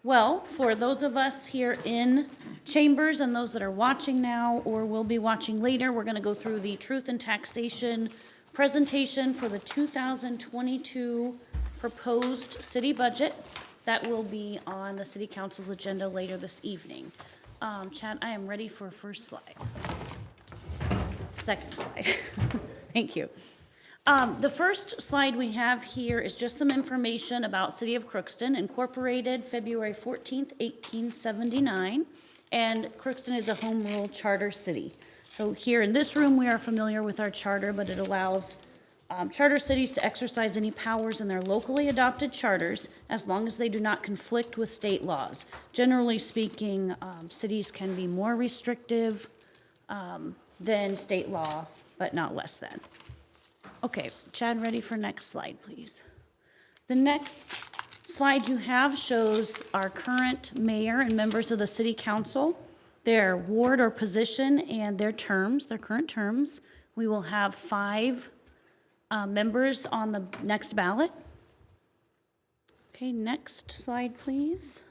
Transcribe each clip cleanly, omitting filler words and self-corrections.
Well, for those of us here in chambers and those that are watching now or will be watching later, we're going to go through the truth and taxation presentation for the 2022 proposed city budget. That will be on the city council's agenda later this evening. Chad, I am ready for first slide. Second slide. Thank you. The first slide we have here is just some information about City of Crookston, incorporated February 14th, 1879, and Crookston is a home rule charter city. So here in this room, we are familiar with our charter, but it allows charter cities to exercise any powers in their locally adopted charters as long as they do not conflict with state laws. Generally speaking, cities can be more restrictive than state law, but not less than. Okay, Chad, ready for next slide, please. The next slide you have shows our current mayor and members of the city council, their ward or position, and their terms, their current terms. We will have 5 members on the next ballot. Okay, next slide, please.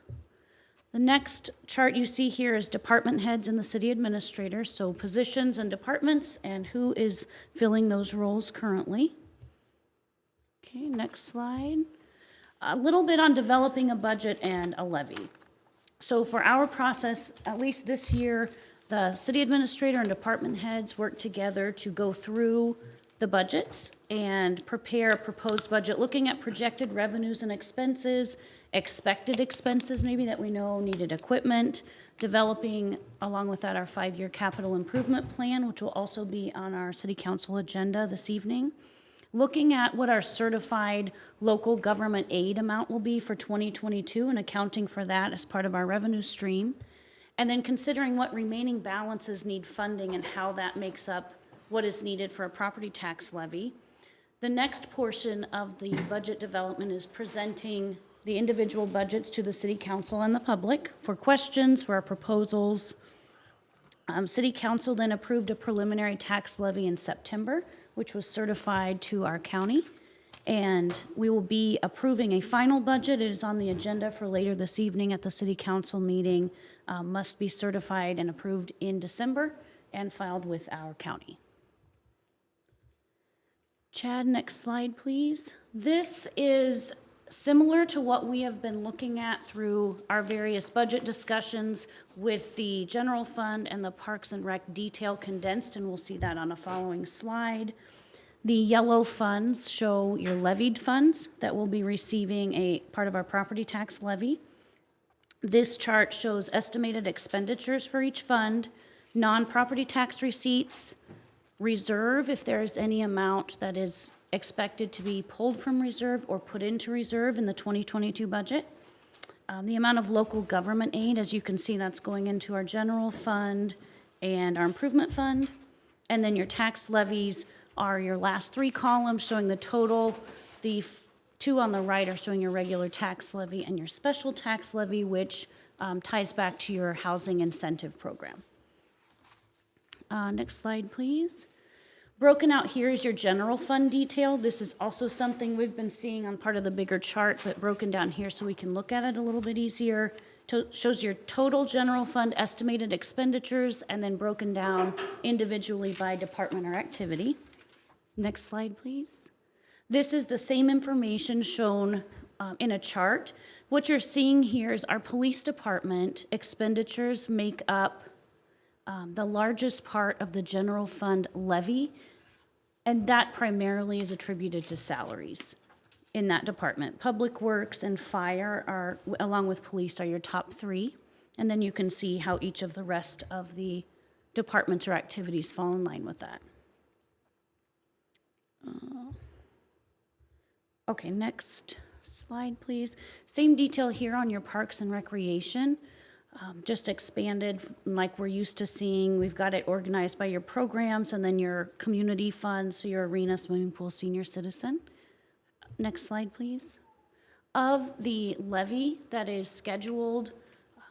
The next chart you see here is department heads and the city administrator, so positions and departments and who is filling those roles currently. Okay, next slide. A little bit on developing a budget and a levy. So for our process, at least this year, the city administrator and department heads work together to go through the budgets and prepare a proposed budget, looking at projected revenues and expenses, expected expenses maybe that we know needed equipment, developing along with that our 5-year capital improvement plan, which will also be on our city council agenda this evening, looking at what our certified local government aid amount will be for 2022 and accounting for that as part of our revenue stream, and then considering what remaining balances need funding and how that makes up what is needed for a property tax levy. The next portion of the budget development is presenting the individual budgets to the city council and the public for questions, for our proposals. City council then approved a preliminary tax levy in September, which was certified to our county. And we will be approving a final budget. It is on the agenda for later this evening at the city council meeting. Must be certified and approved in December and filed with our county. Chad, next slide, please. This is similar to what we have been looking at through our various budget discussions with the general fund and the Parks and Rec detail condensed, and we'll see that on a following slide. The yellow funds show your levied funds that will be receiving a part of our property tax levy. This chart shows estimated expenditures for each fund, non-property tax receipts, reserve if there is any amount that is expected to be pulled from reserve or put into reserve in the 2022 budget. The amount of local government aid, as you can see, that's going into our general fund and our improvement fund. And then your tax levies are your last 3 columns showing the total. The 2 on the right are showing your regular tax levy and your special tax levy, which ties back to your housing incentive program. Next slide, please. Broken out here is your general fund detail. This is also something we've been seeing on part of the bigger chart, but broken down here so we can look at it a little bit easier. Shows your total general fund estimated expenditures and then broken down individually by department or activity. Next slide, please. This is the same information shown in a chart. What you're seeing here is our police department expenditures make up the largest part of the general fund levy, and that primarily is attributed to salaries in that department. Public Works and Fire are, along with police, are your top 3, and then you can see how each of the rest of the departments or activities fall in line with that. Okay, next slide, please. Same detail here on your Parks and Recreation. Just expanded like we're used to seeing. We've got it organized by your programs and then your community funds, so your arena, swimming pool, senior citizen. Next slide, please. Of the levy that is scheduled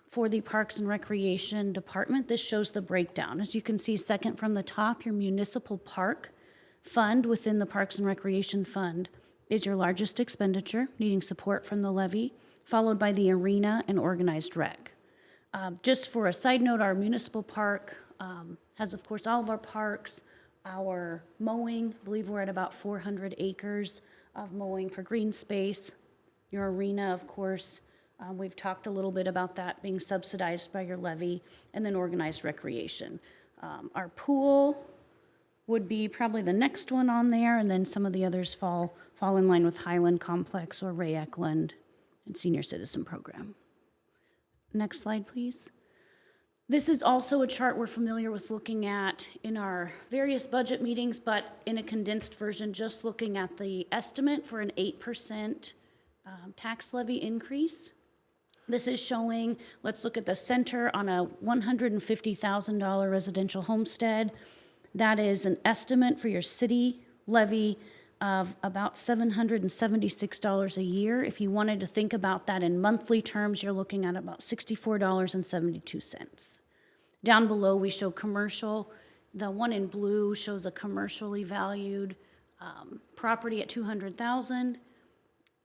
for the Parks and Recreation Department, this shows the breakdown. As you can see, second from the top, your municipal park fund within the Parks and Recreation Fund is your largest expenditure, needing support from the levy. followed by the arena and organized rec. Just for a side note, our municipal park has, of course, all of our parks, our mowing. I believe we're at about 400 acres of mowing for green space. Your arena, of course, we've talked a little bit about that being subsidized by your levy, and then organized recreation. Our pool would be probably the next one on there, and then some of the others fall in line with Highland Complex or Ray Eklund and Senior Citizen Program. Next slide, please. This is also a chart we're familiar with looking at in our various budget meetings, but in a condensed version, just looking at the estimate for an 8% tax levy increase. This is showing, let's look at the center on a $150,000 residential homestead. That is an estimate for your city levy of about $776 a year. If you wanted to think about that in monthly terms, you're looking at about $64.72. Down below, we show commercial. The one in blue shows a commercially valued property at $200,000.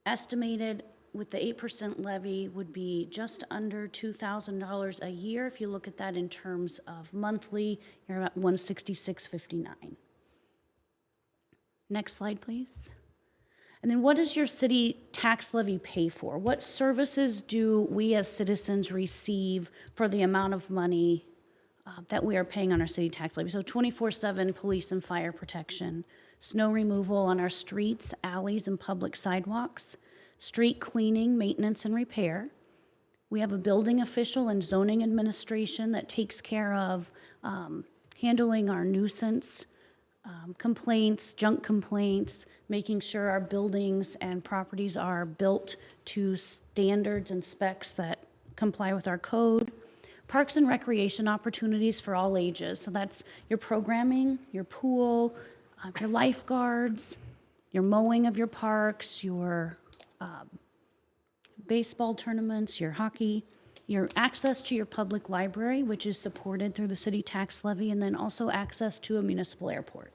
Estimated with the 8% levy would be just under $2,000 a year. If you look at that in terms of monthly, you're about $166.59. Next slide, please. And then what does your city tax levy pay for? What services do we as citizens receive for the amount of money that we are paying on our city tax levy? So 24/7 police and fire protection, snow removal on our streets, alleys, and public sidewalks, street cleaning, maintenance, and repair. We have a building official and zoning administration that takes care of handling our nuisance complaints, junk complaints, making sure our buildings and properties are built to standards and specs that comply with our code. Parks and recreation opportunities for all ages. So that's your programming, your pool, your lifeguards, your mowing of your parks, your baseball tournaments, your hockey, your access to your public library, which is supported through the city tax levy, and then also access to a municipal airport.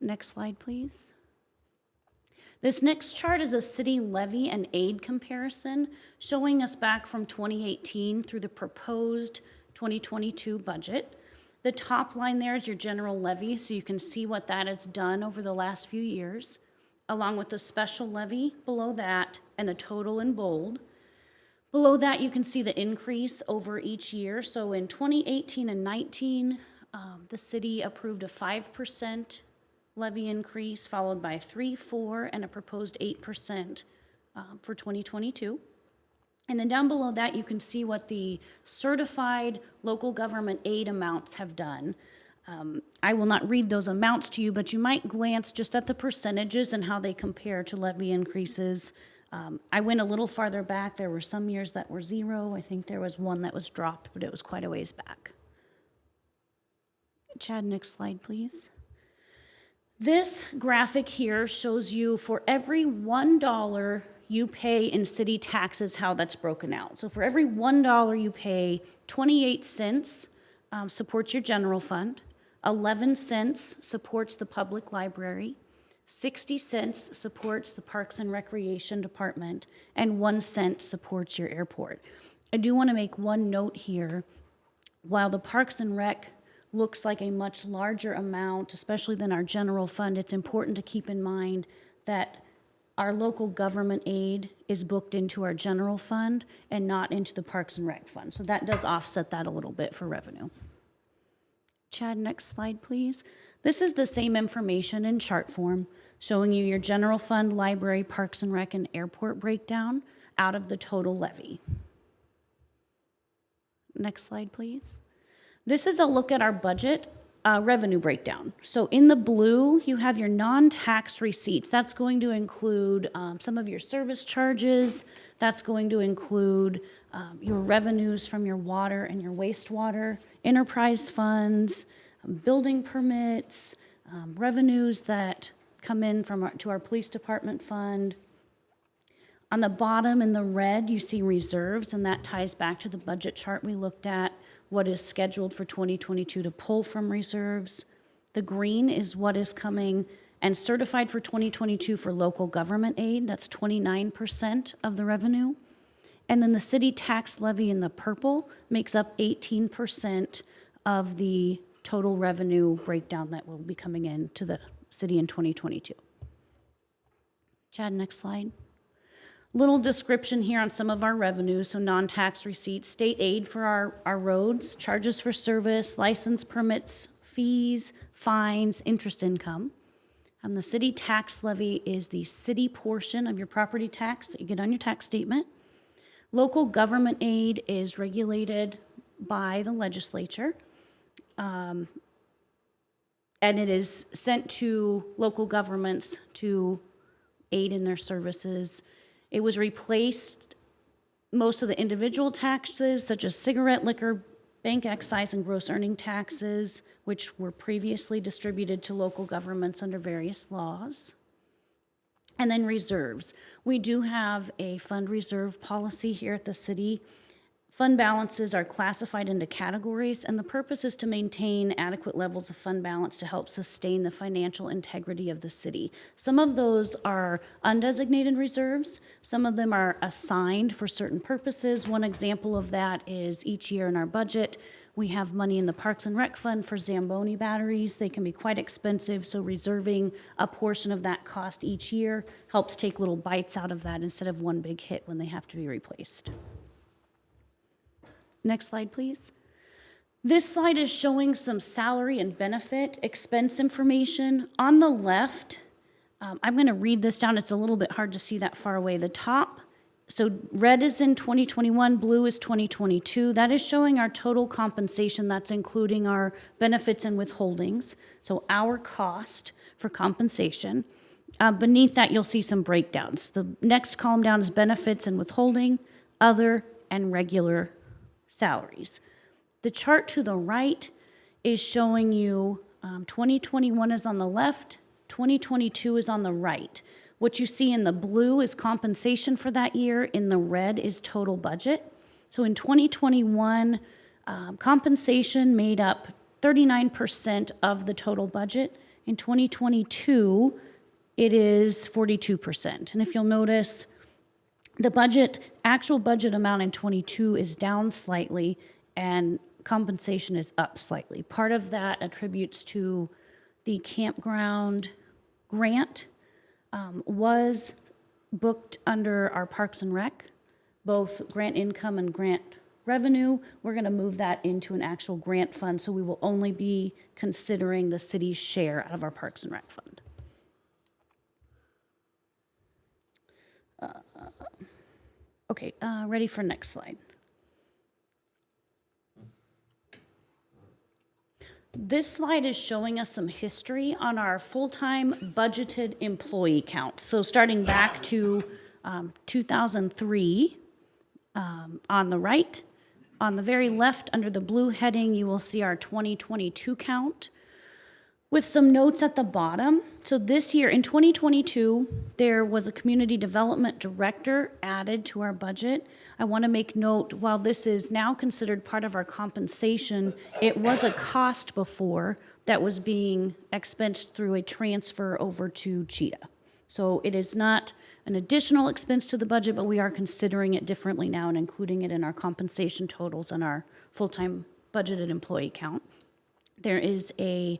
Next slide, please. This next chart is a city levy and aid comparison, showing us back from 2018 through the proposed 2022 budget. The top line there is your general levy, so you can see what that has done over the last few years, along with the special levy below that and a total in bold. Below that, you can see the increase over each year. So in 2018 and 19, the city approved a 5% levy increase, followed by 3%, 4%, and a proposed 8% for 2022. And then down below that, you can see what the certified local government aid amounts have done. I will not read those amounts to you, but you might glance just at the percentages and how they compare to levy increases. I went a little farther back. There were some years that were 0. I think there was one that was dropped, but it was quite a ways back. Chad, next slide, please. This graphic here shows you for every $1 you pay in city taxes, how that's broken out. So for every $1 you pay, 28 cents supports your general fund, 11 cents supports the public library, 60 cents supports the Parks and Recreation Department, and 1 cent supports your airport. I do want to make one note here. While the Parks and Rec looks like a much larger amount, especially than our general fund, it's important to keep in mind that our local government aid is booked into our general fund and not into the Parks and Rec fund. So that does offset that a little bit for revenue. Chad, next slide, please. This is the same information in chart form, showing you your general fund, library, Parks and Rec, and airport breakdown out of the total levy. Next slide, please. This is a look at our budget revenue breakdown. So in the blue, you have your non-tax receipts. That's going to include some of your service charges. That's going to include your revenues from your water and your wastewater, enterprise funds, building permits, revenues that come in to our police department fund. On the bottom in the red, you see reserves, and that ties back to the budget chart we looked at, what is scheduled for 2022 to pull from reserves. The green is what is coming and certified for 2022 for local government aid, that's 29% of the revenue. And then the city tax levy in the purple makes up 18% of the total revenue breakdown that will be coming in to the city in 2022. Chad, next slide. Little description here on some of our revenues, so non-tax receipts, state aid for our roads, charges for service, license permits, fees, fines, interest income. The city tax levy is the city portion of your property tax that you get on your tax statement. Local government aid is regulated by the legislature, and it is sent to local governments to aid in their services. It was replaced most of the individual taxes, such as cigarette, liquor, bank excise, and gross earning taxes, which were previously distributed to local governments under various laws. And then reserves. We do have a fund reserve policy here at the city. Fund balances are classified into categories, and the purpose is to maintain adequate levels of fund balance to help sustain the financial integrity of the city. Some of those are undesignated reserves. Some of them are assigned for certain purposes. One example of that is each year in our budget, we have money in the Parks and Rec Fund for Zamboni batteries. They can be quite expensive, so reserving a portion of that cost each year helps take little bites out of that instead of one big hit when they have to be replaced. Next slide, please. This slide is showing some salary and benefit expense information. On the left, I'm going to read this down. It's a little bit hard to see that far away. The top, so red is in 2021, blue is 2022. That is showing our total compensation. That's including our benefits and withholdings. So our cost for compensation. Beneath that, you'll see some breakdowns. The next column down is benefits and withholding, other, and regular salaries. The chart to the right is showing you 2021 is on the left, 2022 is on the right. What you see in the blue is compensation for that year, in the red is total budget. So in 2021, compensation made up 39% of the total budget. In 2022, it is 42%. And if you'll notice, the actual budget amount in 22 is down slightly and compensation is up slightly. Part of that attributes to the campground grant was booked under our Parks and Rec, both grant income and grant revenue. We're going to move that into an actual grant fund, so we will only be considering the city's share out of our Parks and Rec fund. Okay, ready for next slide. This slide is showing us some history on our full-time budgeted employee count. So starting back to 2003, on the right, on the very left under the blue heading, you will see our 2022 count with some notes at the bottom. So this year, in 2022, there was a community development director added to our budget. I want to make note, while this is now considered part of our compensation, it was a cost before that was being expensed through a transfer over to Cheetah. So it is not an additional expense to the budget, but we are considering it differently now and including it in our compensation totals and our full-time budgeted employee count. There is a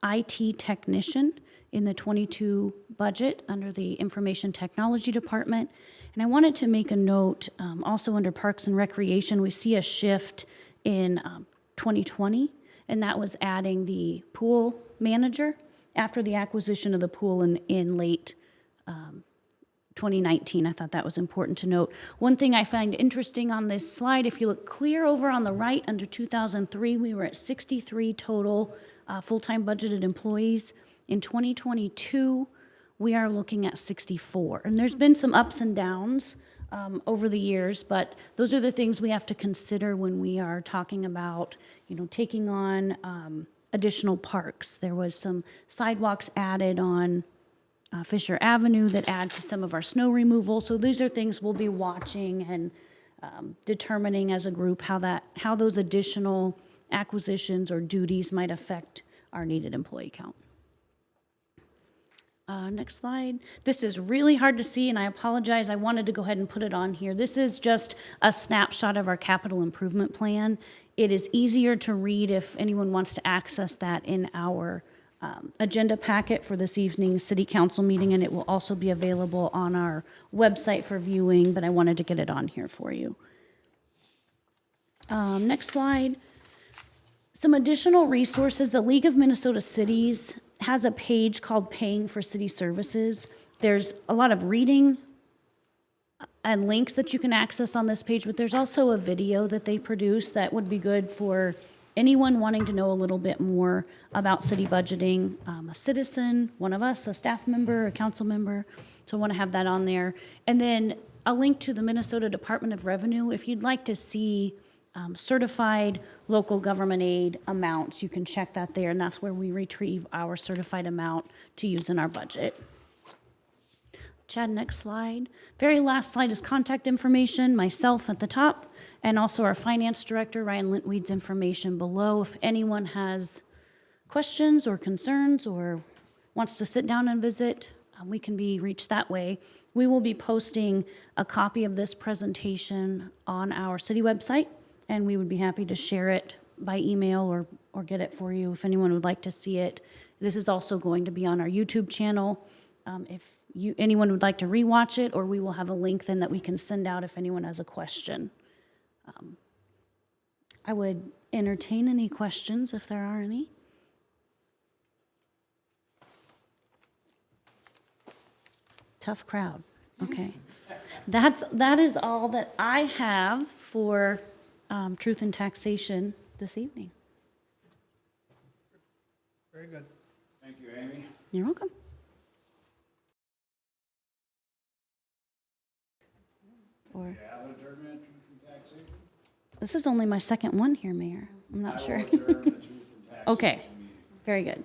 IT technician in the 22 budget under the Information Technology Department. And I wanted to make a note, also under Parks and Recreation, we see a shift in 2020, and that was adding the pool manager after the acquisition of the pool in late 2019. I thought that was important to note. One thing I find interesting on this slide, if you look clear over on the right, under 2003, we were at 63 total full-time budgeted employees. In 2022, we are looking at 64. And there's been some ups and downs over the years, but those are the things we have to consider when we are talking about, taking on additional parks. There was some sidewalks added on Fisher Avenue that add to some of our snow removal. So these are things we'll be watching and determining as a group how those additional acquisitions or duties might affect our needed employee count. Next slide. This is really hard to see, and I apologize. I wanted to go ahead and put it on here. This is just a snapshot of our capital improvement plan. It is easier to read if anyone wants to access that in our agenda packet for this evening's city council meeting, and it will also be available on our website for viewing, but I wanted to get it on here for you. Next slide. Some additional resources. The League of Minnesota Cities has a page called Paying for City Services. There's a lot of reading and links that you can access on this page, but there's also a video that they produce that would be good for anyone wanting to know a little bit more about city budgeting, a citizen, one of us, a staff member, a council member. So I want to have that on there. And then a link to the Minnesota Department of Revenue. If you'd like to see certified local government aid amounts, you can check that there, and that's where we retrieve our certified amount to use in our budget. Chad, next slide. Very last slide is contact information, myself at the top, and also our finance director, Ryan Lintweed's information below. If anyone has questions or concerns or wants to sit down and visit, we can be reached that way. We will be posting a copy of this presentation on our city website, and we would be happy to share it by email or get it for you if anyone would like to see it. This is also going to be on our YouTube channel. If anyone would like to rewatch it, or we will have a link then that we can send out if anyone has a question. I would entertain any questions if there are any. Tough crowd. Okay. That is all that I have for Truth and Taxation this evening. Very good. Thank you, Amy. You're welcome. Or, this is only my second one here, Mayor. I'm not sure. Okay, very good.